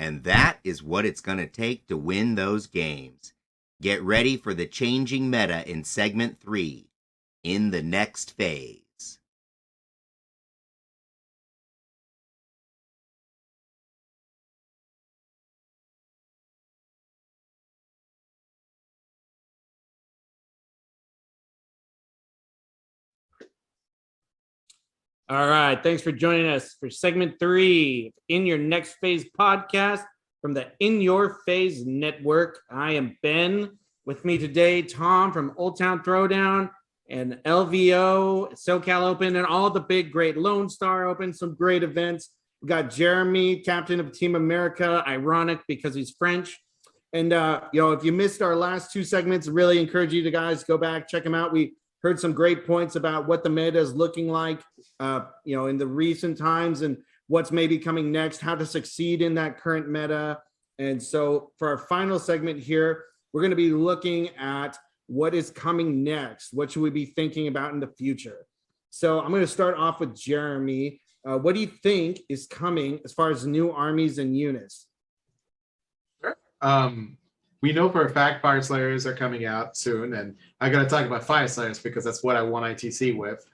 And that is what it's going to take to win those games. Get ready for the changing meta in segment 3 in the next phase. All right. Thanks for joining us for segment 3 in your next phase podcast from the In Your Phase Network. I am Ben. With me today, Tom from Old Town Throwdown and LVO, SoCal Open, and all the big, great Lone Star Open, some great events. We got Jeremy, captain of Team America, ironic because he's French. And, if you missed our last 2 segments, really encourage you to guys go back, check them out. We heard some great points about what the meta is looking like, in the recent times and what's maybe coming next, how to succeed in that current meta. And so for our final segment here, we're going to be looking at what is coming next. What should we be thinking about in the future? So I'm going to start off with Jeremy. What do you think is coming as far as new armies and units? Sure. We know for a fact Fire Slayers are coming out soon, and I got to talk about Fire Slayers because that's what I won ITC with.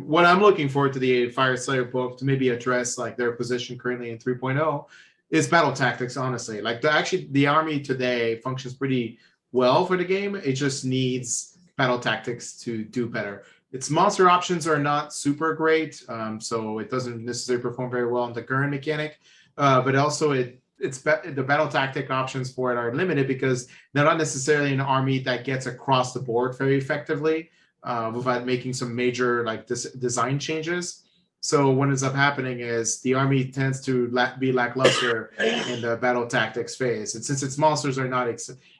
What I'm looking forward to the Fire Slayer book to maybe address like their position currently in 3.0 is battle tactics. Honestly, like the army today functions pretty well for the game. It just needs battle tactics to do better. Its monster options are not super great, so it doesn't necessarily perform very well on the current mechanic. But also the battle tactic options for it are limited because they're not necessarily an army that gets across the board very effectively without making some major like design changes. So what ends up happening is the army tends to be lackluster in the battle tactics phase. And since its monsters are not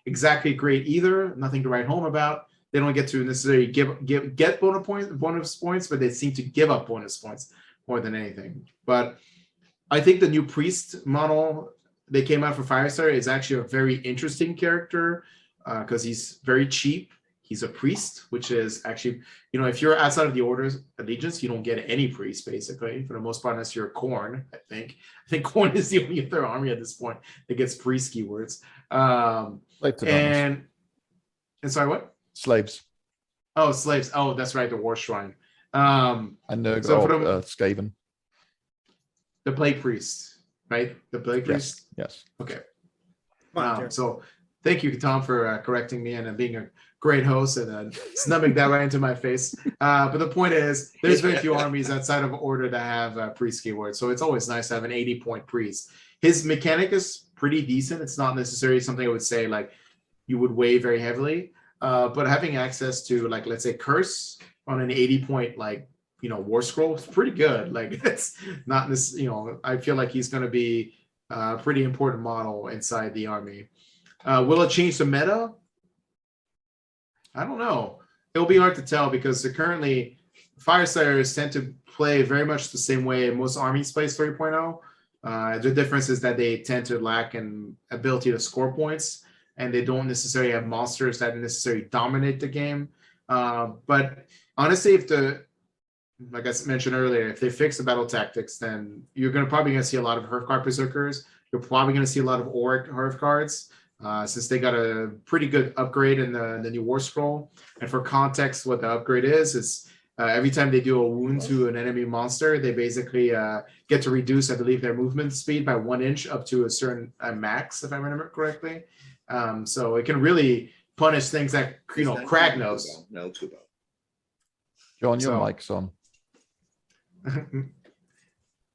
exactly great either, nothing to write home about, they don't get to necessarily get bonus points, but they seem to give up bonus points more than anything. But I think the new priest model they came out for Firestar is actually a very interesting character because he's very cheap. He's a priest, which is actually, if you're outside of the Order's allegiance, you don't get any priest, basically, for the most part, unless you're Khorne, I think. I think Khorne is the only other army at this point that gets priest keywords. And sorry, what? Slaves. Oh, slaves. Oh, that's right, the War Shrine. And Skaven. The Plague Priest, right? The Plague Priest? Yes. Okay. So thank you, Tom, for correcting me and being a great host and snubbing that right into my face. But the point is, there's very few armies outside of Order that have priest keywords, so it's always nice to have an 80-point priest. His mechanic is pretty decent. It's not necessarily something I would say like you would weigh very heavily, but having access to like, let's say, Curse on an 80-point War Scroll is pretty good. Like it's not this, I feel like he's going to be a pretty important model inside the army. Will it change the meta? I don't know. It'll be hard to tell because currently Fireslayers tend to play very much the same way most armies play 3.0. The difference is that they tend to lack an ability to score points, and they don't necessarily have monsters that necessarily dominate the game. But honestly, like I mentioned earlier, if they fix the battle tactics, then you're probably going to see a lot of Hearthguard Berserkers. You're probably going to see a lot of Auric Hearthguards. Since they got a pretty good upgrade in the new War Scroll. And for context, what the upgrade is every time they do a wound to an enemy monster, they basically get to reduce, I believe, their movement speed by 1 inch up to a certain max, if I remember correctly. So it can really punish things like, Kragnos. No Kubo. John, your mic's on.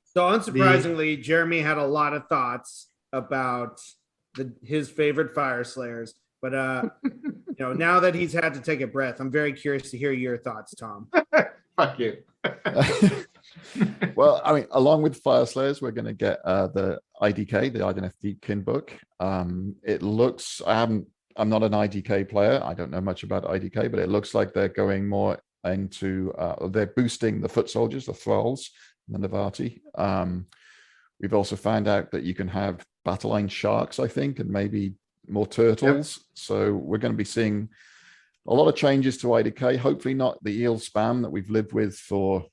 So unsurprisingly, Jeremy had a lot of thoughts about his favorite Fire Slayers, but now that he's had to take a breath, I'm very curious to hear your thoughts, Tom. Fuck you. Well, I mean, along with Fire Slayers, we're going to get the IDK, the Idoneth Deepkin book. It looks, I'm not an IDK player. I don't know much about IDK, but it looks like they're going more into, they're boosting the foot soldiers, the thralls, and the Navati. We've also found out that you can have battle line sharks, I think, and maybe more turtles. Yep. So we're going to be seeing a lot of changes to IDK. Hopefully not the eel spam that we lived with for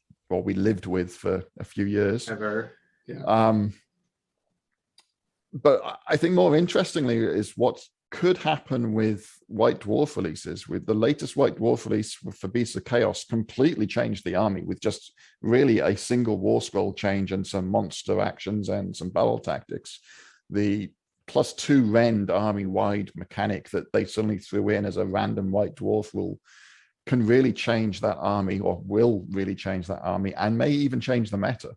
a few years. Ever. Yeah. But I think more interestingly is what could happen with White Dwarf releases. With the latest White Dwarf release for Beasts of Chaos completely changed the army with just really a single war scroll change and some monster actions and some battle tactics. The +2 rend army-wide mechanic that they suddenly threw in as a random White Dwarf rule can really change that army, or will really change that army, and may even change the meta.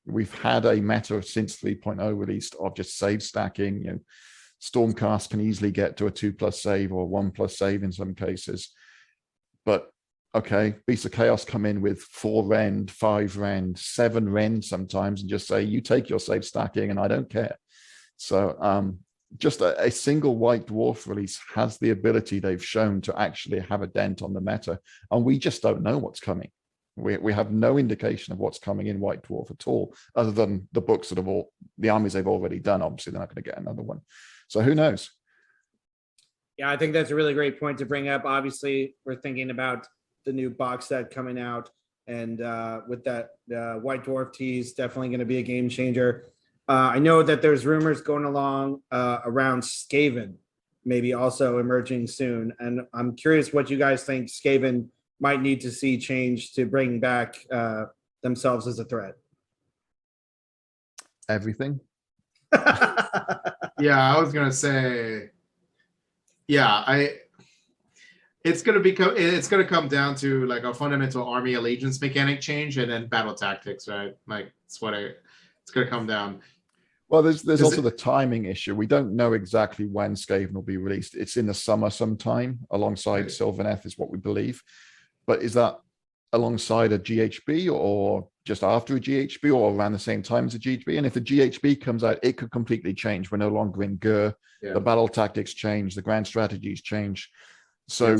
We've had a meta since 3.0 released of just save stacking. Stormcast can easily get to a 2+ save or 1+ save in some cases. But okay, Beasts of Chaos come in with 4 rend, 5 rend, 7 rend sometimes, and just say, you take your save stacking and I don't care. So just a single White Dwarf release has the ability, they've shown, to actually have a dent on the meta. And we just don't know what's coming. We have no indication of what's coming in White Dwarf at all, other than the books that have the armies they've already done. Obviously, they're not going to get another one. So who knows? Yeah, I think that's a really great point to bring up. Obviously, we're thinking about the new box set coming out, and with that White Dwarf tease, definitely going to be a game changer. I know that there's rumors going along around Skaven, maybe also emerging soon, and I'm curious what you guys think Skaven might need to see change to bring back themselves as a threat. Everything. Yeah, I was gonna say, yeah, it's gonna come down to like a fundamental army allegiance mechanic change and then battle tactics, right? Like it's gonna come down. Well, there's also the timing issue. We don't know exactly when Skaven will be released. It's in the summer sometime, alongside Sylvaneth is what we believe. But is that alongside a GHB or just after a GHB or around the same time as a GHB? And if the GHB comes out, it could completely change. We're no longer in Gur. Yeah. The battle tactics change. The grand strategies change. So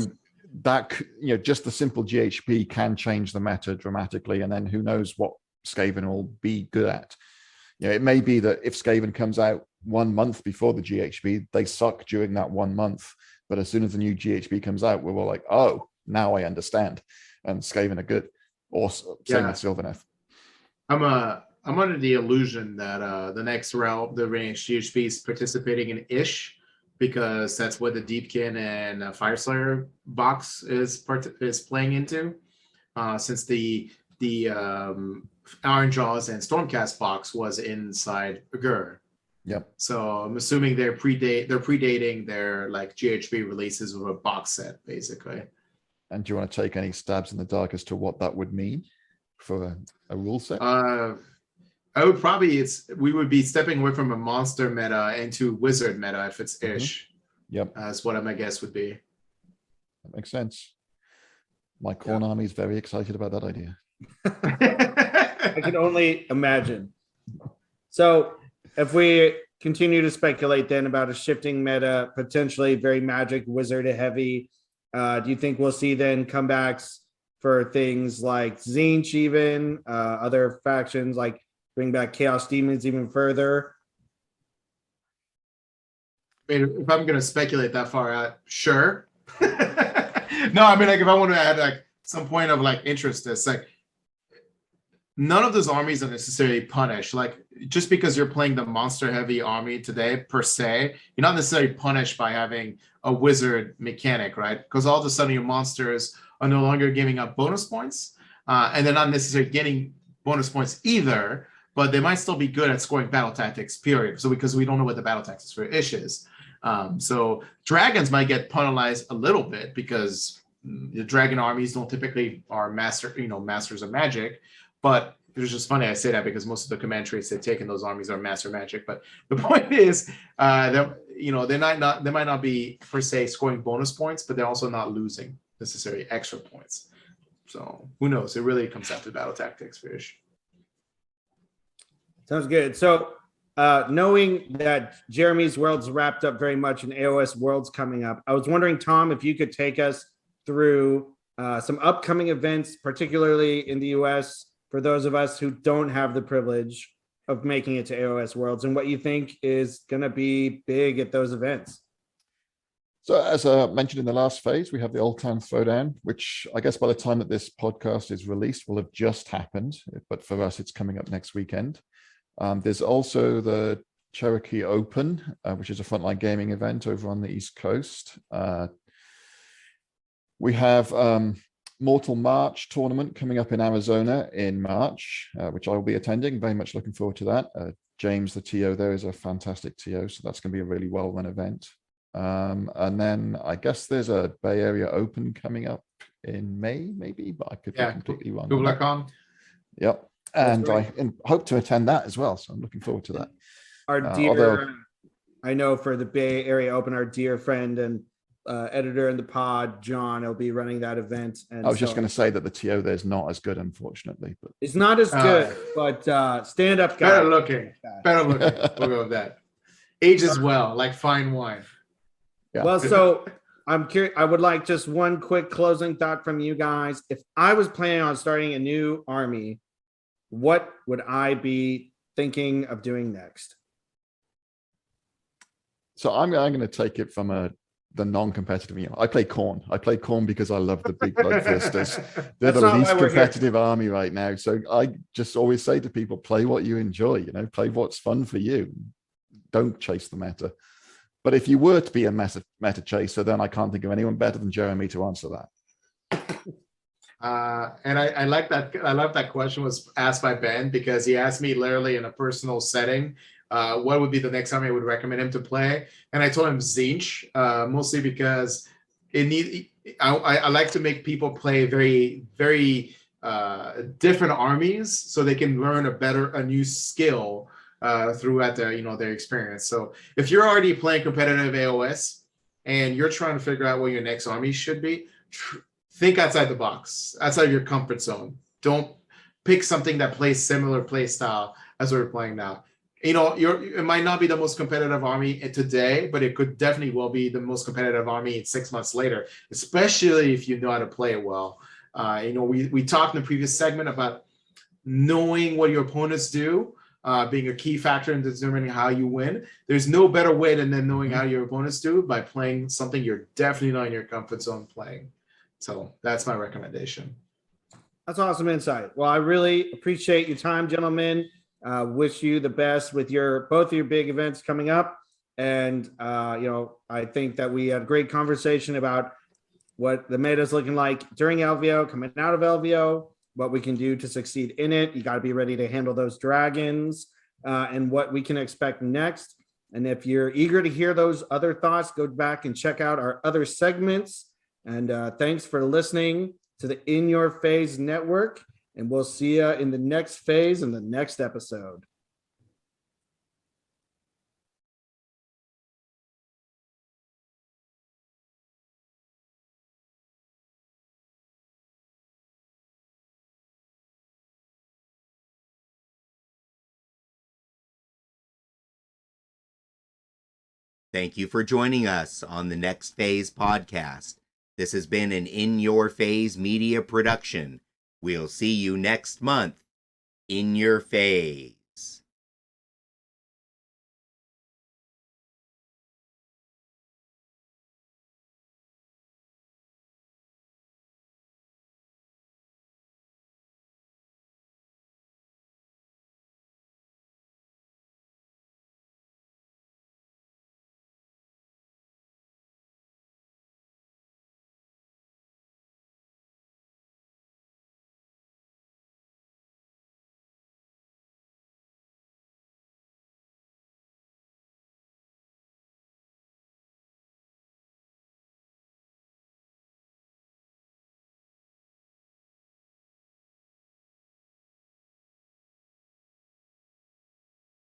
that, just the simple GHB can change the meta dramatically. And then who knows what Skaven will be good at. It may be that if Skaven comes out 1 month before the GHB, they suck during that 1 month. But as soon as the new GHB comes out, we're all like, oh, now I understand. And Skaven are good. Or same with Sylvaneth. I'm under the illusion that the next realm, the range GHB, is participating in Ish, because that's what the Deepkin and Fireslayer box is playing into. Since the Iron Jaws and Stormcast box was inside Gur. Yep. So I'm assuming they're predating their like GHB releases of a box set, basically. And do you want to take any stabs in the dark as to what that would mean for a rule set? I would probably we would be stepping away from a monster meta into wizard meta if it's Ish. Yep. That's what my guess would be. That makes sense. My Khorne army is very excited about that idea. I can only imagine. So if we continue to speculate then about a shifting meta, potentially very magic wizard heavy, do you think we'll see then comebacks for things like Tzeentch, even other factions, like bring back Chaos Demons even further? I mean, if I'm going to speculate that far out, sure. No, I mean, like if I want to add like some point of like interest, it's like none of those armies are necessarily punished. Like just because you're playing the monster heavy army today per se, you're not necessarily punished by having a wizard mechanic, right? Because all of a sudden your monsters are no longer giving up bonus points, and they're not necessarily getting bonus points either, but they might still be good at scoring battle tactics, period. So because we don't know what the battle tactics for Ish is. So dragons might get penalized a little bit because the dragon armies don't typically are masters of magic. But it was just funny I say that because most of the command traits they take in those armies are master magic. But the point is that they might not be per se scoring bonus points, but they're also not losing necessarily extra points. So who knows? It really comes down to battle tactics for Ish. Sounds good. So knowing that Jeremy's World's wrapped up very much and AOS World's coming up, I was wondering, Tom, if you could take us through some upcoming events, particularly in the US, for those of us who don't have the privilege of making it to AOS Worlds, and what you think is going to be big at those events. So as I mentioned in the last phase, we have the Old Town Throwdown, which I guess by the time that this podcast is released will have just happened. But for us, it's coming up next weekend. There's also the Cherokee Open, which is a frontline gaming event over on the East Coast. We have Mortal March tournament coming up in Arizona in March, which I will be attending. Very much looking forward to that. James, the TO there, is a fantastic TO, so that's going to be a really well-run event. And then I guess there's a Bay Area Open coming up in May, maybe, but I could be completely wrong. KublaCon. Yep. And I hope to attend that as well. So I'm looking forward to that. Our dear, I know for the Bay Area Open, our dear friend and editor in the pod, John, will be running that event. And I was just going to say that the TO there's not as good, unfortunately. But it's not as good, but stand up guy. Better looking. We'll go with that. Ages well, like fine wine. Yeah. Well, so I'm curious. I would like just one quick closing thought from you guys. If I was planning on starting a new army, what would I be thinking of doing next? So I'm going to take it from the non-competitive. I play Khorne. I play Khorne because I love the big bloodthirsters. They're the least competitive army right now. So I just always say to people, play what you enjoy. Play what's fun for you. Don't chase the meta. But if you were to be a meta chaser, then I can't think of anyone better than Jeremy to answer that. And I like that. I love that question was asked by Ben, because he asked me literally in a personal setting, what would be the next army I would recommend him to play. And I told him Tzeentch, mostly because I like to make people play very, very different armies so they can learn a new skill throughout their experience. So if you're already playing competitive AOS and you're trying to figure out what your next army should be, think outside the box, outside your comfort zone. Don't pick something that plays similar play style as we're playing now. It might not be the most competitive army today, but it could definitely will be the most competitive army 6 months later, especially if you know how to play it well. We talked in the previous segment about knowing what your opponents do, being a key factor in determining how you win. There's no better way than knowing how your opponents do by playing something you're definitely not in your comfort zone playing. So that's my recommendation. That's awesome insight. Well, I really appreciate your time, gentlemen. Wish you the best with both of your big events coming up. And, I think that we had a great conversation about what the meta is looking like during LVO, coming out of LVO, what we can do to succeed in it. You got to be ready to handle those dragons and what we can expect next. And if you're eager to hear those other thoughts, go back and check out our other segments. And thanks for listening to the In Your Phase Network. And we'll see you in the next phase in the next episode. Thank you for joining us on the Next Phase podcast. This has been an In Your Phase media production. We'll see you next month. In Your Phase.